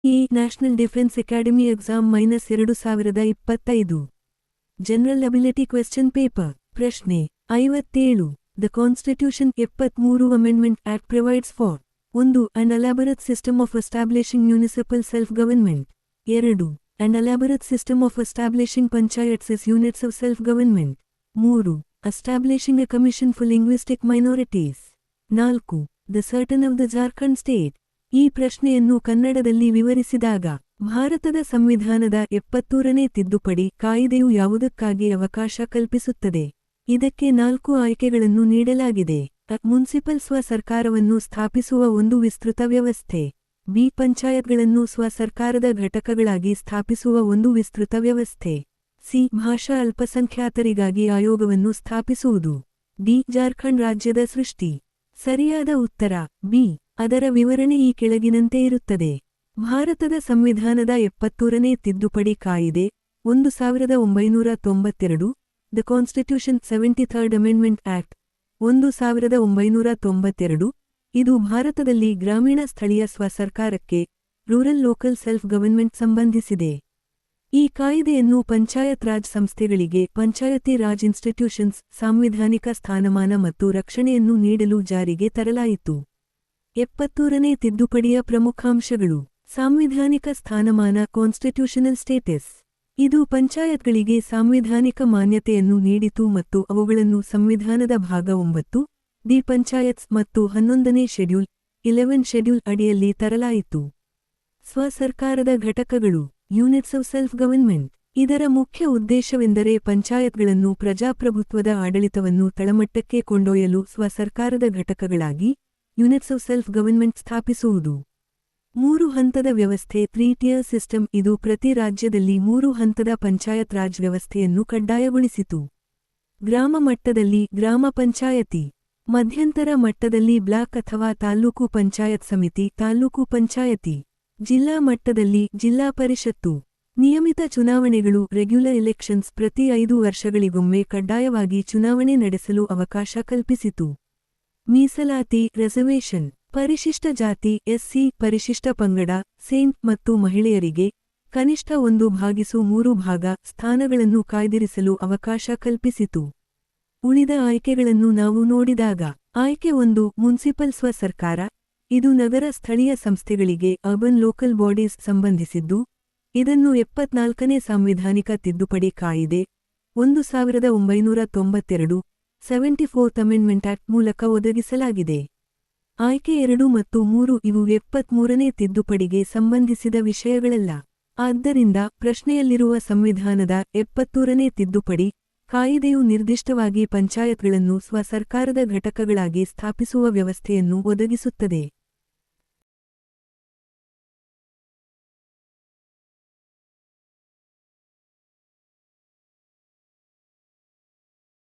ಈ national defence academy exam -2025 general ability question paper ಪ್ರಶ್ನೆ 57 the constitution 73 amendment act provides for 1. An elaborate system of establishing municipal self-government 2. An elaborate system of establishing panchayats as units of self-government 3. Establishing a commission for linguistic minorities 4. The Sultan of the Jharkhand state. ಈ ಪ್ರಶ್ನೆಯನ್ನು ಕನ್ನಡದಲ್ಲಿ ವಿವರಿಸಿದಾಗ ಭಾರತದ ಸಂವಿಧಾನದ 73ನೇ ತಿದ್ದುಪಡಿ ಕಾಯಿದೆಯು ಯಾವುದಕ್ಕಾಗಿ ಅವಕಾಶ ಕಲ್ಪಿಸುತ್ತದೆ. ಇದಕ್ಕೆ 4 ಆಯ್ಕೆಗಳನ್ನು ನೀಡಲಾಗಿದೆ. ಮುನ್ಸಿಪಲ್ ಸ್ವಸರ್ಕಾರವನ್ನು ಸ್ಥಾಪಿಸುವ ಒಂದು ವಿಸ್ತೃತ ವ್ಯವಸ್ಥೆ. ಬಿ. ಪಂಚಾಯತ್ಗಳನ್ನು ಸ್ವಸರ್ಕಾರದ ಘಟಕಗಳಾಗಿ ಸ್ಥಾಪಿಸುವ ಒಂದು ವಿಸ್ತೃತ ವ್ಯವಸ್ಥೆ. ಸಿ. ಭಾಷಾ ಅಲ್ಪಸಂಖ್ಯಾತರಿಗಾಗಿ ಆಯೋಗವನ್ನು ಸ್ಥಾಪಿಸುವುದು. ಡಿ. ಜಾರ್ಖಂಡ್ ರಾಜ್ಯದ ಸೃಷ್ಟಿ. ಸರಿಯಾದ ಉತ್ತರ ಬಿ. ಅದರ ವಿವರಣೆ ಈ ಕೆಳಗಿನಂತೆ ಇರುತ್ತದೆ. ಭಾರತದ ಸಂವಿಧಾನದ 73ನೇ ತಿದ್ದುಪಡಿ ಕಾಯಿದೆ 1992 the constitution 73rd amendment act 1992 ಇದು ಭಾರತದಲ್ಲಿ ಗ್ರಾಮೀಣ ಸ್ಥಳೀಯ ಸ್ವಸರ್ಕಾರಕ್ಕೆ ರೂರಲ್ ಲೋಕಲ್ ಸೆಲ್ಫ್ ಗವರ್ನ್ಮೆಂಟ್ ಸಂಬಂಧಿಸಿದೆ. ಈ ಕಾಯಿದೆಯನ್ನು ಪಂಚಾಯತ್ ರಾಜ್ ಸಂಸ್ಥೆಗಳಿಗೆ ಪಂಚಾಯತಿ ರಾಜ್ ಇನ್ಸ್ಟಿಟ್ಯೂಷನ್ಸ್ ಸಾಂವಿಧಾನಿಕ ಸ್ಥಾನಮಾನ ಮತ್ತು ರಕ್ಷಣೆಯನ್ನು ನೀಡಲು ಜಾರಿಗೆ ತರಲಾಯಿತು. 73ನೇ ತಿದ್ದುಪಡಿಯ ಪ್ರಮುಖಾಂಶಗಳು. ಸಾಂವಿಧಾನಿಕ ಸ್ಥಾನಮಾನ ಕಾನ್ಸ್ಟಿಟ್ಯೂಷನಲ್ ಸ್ಟೇಟಸ್. ಇದು ಪಂಚಾಯತ್ಗಳಿಗೆ ಸಾಂವಿಧಾನಿಕ ಮಾನ್ಯತೆಯನ್ನು ನೀಡಿತು ಮತ್ತು ಅವುಗಳನ್ನು ಸಂವಿಧಾನದ ಭಾಗ 9 ದಿ ಪಂಚಾಯತ್ಸ್ ಮತ್ತು 11ನೇ ಶೆಡ್ಯೂಲ್ 11 ಶೆಡ್ಯೂಲ್ ಅಡಿಯಲ್ಲಿ ತರಲಾಯಿತು. ಸ್ವಸರ್ಕಾರದ ಘಟಕಗಳು ಯೂನಿಟ್ಸ್ ಆಫ್ ಸೆಲ್ಫ್ ಗವರ್ನ್ಮೆಂಟ್. ಇದರ ಮುಖ್ಯ ಉದ್ದೇಶವೆಂದರೆ ಪಂಚಾಯತ್ಗಳನ್ನು ಪ್ರಜಾಪ್ರಭುತ್ವದ ಆಡಳಿತವನ್ನು ತಳಮಟ್ಟಕ್ಕೆ ಕೊಂಡೊಯ್ಯಲು ಸ್ವಸರ್ಕಾರದ ಘಟಕಗಳಾಗಿ ಯೂನಿಟ್ಸ್ ಆಫ್ ಸೆಲ್ಫ್ ಗವರ್ನ್ಮೆಂಟ್ ಸ್ಥಾಪಿಸುವುದು. 3 ಹಂತದ ವ್ಯವಸ್ಥೆ 3-tier ಸಿಸ್ಟಮ್. ಇದು ಪ್ರತಿ ರಾಜ್ಯದಲ್ಲಿ 3 ಹಂತದ ಪಂಚಾಯತ್ ರಾಜ್ ವ್ಯವಸ್ಥೆಯನ್ನು ಕಡ್ಡಾಯಗೊಳಿಸಿತು. ಗ್ರಾಮ ಮಟ್ಟದಲ್ಲಿ ಗ್ರಾಮ ಪಂಚಾಯತಿ, ಮಧ್ಯಂತರ ಮಟ್ಟದಲ್ಲಿ ಬ್ಲಾಕ್ ಅಥವಾ ತಾಲ್ಲೂಕು ಪಂಚಾಯತ್ ಸಮಿತಿ ತಾಲ್ಲೂಕು ಪಂಚಾಯತಿ, ಜಿಲ್ಲಾ ಮಟ್ಟದಲ್ಲಿ ಜಿಲ್ಲಾ ಪರಿಷತ್ತು. ನಿಯಮಿತ ಚುನಾವಣೆಗಳು ರೆಗ್ಯುಲರ್ ಎಲೆಕ್ಷನ್ಸ್. ಪ್ರತಿ 5 ವರ್ಷಗಳಿಗೊಮ್ಮೆ ಕಡ್ಡಾಯವಾಗಿ ಚುನಾವಣೆ ನಡೆಸಲು ಅವಕಾಶ ಕಲ್ಪಿಸಿತು. ಮೀಸಲಾತಿ ರಿಸರ್ವೇಷನ್. ಪರಿಶಿಷ್ಟ ಜಾತಿ ಎಸ್ಸಿ, ಪರಿಶಿಷ್ಟ ಪಂಗಡ, ಸೇಂಟ್ ಮತ್ತು ಮಹಿಳೆಯರಿಗೆ ಕನಿಷ್ಠ 1/3 ಭಾಗ ಸ್ಥಾನಗಳನ್ನು ಕಾಯ್ದಿರಿಸಲು ಅವಕಾಶ ಕಲ್ಪಿಸಿತು. ಉಳಿದ ಆಯ್ಕೆಗಳನ್ನು ನಾವು ನೋಡಿದಾಗ ಆಯ್ಕೆ 1 ಮುನ್ಸಿಪಲ್ ಸ್ವಸರ್ಕಾರ. ಇದು ನಗರ ಸ್ಥಳೀಯ ಸಂಸ್ಥೆಗಳಿಗೆ ಅರ್ಬನ್ ಲೋಕಲ್ ಬಾಡೀಸ್ ಸಂಬಂಧಿಸಿದ್ದು. ಇದನ್ನು 74ನೇ ಸಾಂವಿಧಾನಿಕ ತಿದ್ದುಪಡಿ ಕಾಯಿದೆ 1992 74th ಅಮೆಂಡ್ಮೆಂಟ್ ಆಕ್ಟ್ ಮೂಲಕ ಒದಗಿಸಲಾಗಿದೆ. ಆಯ್ಕೆ 2 ಮತ್ತು 3 ಇವು 73ನೇ ತಿದ್ದುಪಡಿಗೆ ಸಂಬಂಧಿಸಿದ ವಿಷಯಗಳಲ್ಲ. ಆದ್ದರಿಂದ ಪ್ರಶ್ನೆಯಲ್ಲಿರುವ ಸಂವಿಧಾನದ 73ನೇ ತಿದ್ದುಪಡಿ ಕಾಯಿದೆಯು ನಿರ್ದಿಷ್ಟವಾಗಿ ಪಂಚಾಯತ್ಗಳನ್ನು ಸ್ವಸರ್ಕಾರದ ಘಟಕಗಳಾಗಿ ಸ್ಥಾಪಿಸುವ ವ್ಯವಸ್ಥೆಯನ್ನು ಒದಗಿಸುತ್ತದೆ.